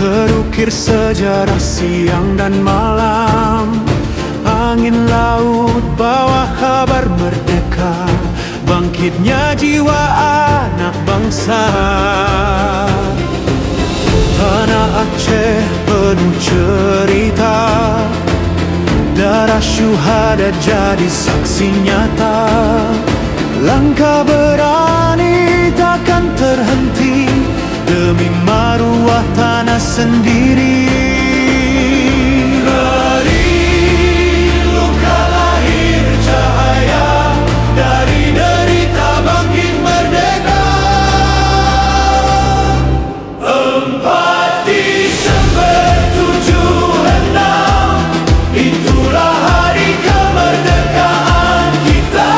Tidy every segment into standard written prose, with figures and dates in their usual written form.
Terukir sejarah siang dan malam. Angin laut bawa kabar merdeka, bangkitnya jiwa anak bangsa. Tanah Aceh penuh cerita, darah syuhada jadi saksi nyata. Langkah berani takkan terhenti demi maruah tanah sendiri. Dari luka lahir cahaya, dari derita bangkit merdeka. 4 Desember 76, itulah hari kemerdekaan kita.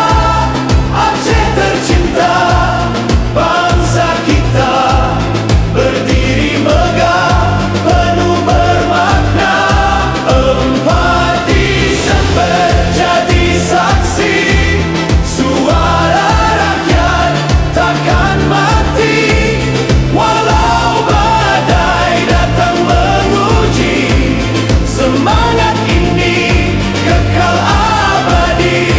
Aceh tercinta, bangsa kita berdiri megah, penuh bermakna. 4 Desember jadi saksi, suara rakyat takkan mati. Walau badai datang menguji, semangat ini kekal abadi.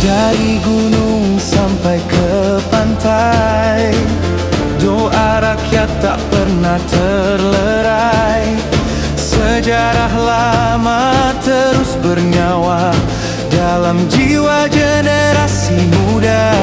Dari gunung sampai ke pantai, doa rakyat tak pernah terlerai. Sejarah lama terus bernyawa dalam jiwa generasi muda.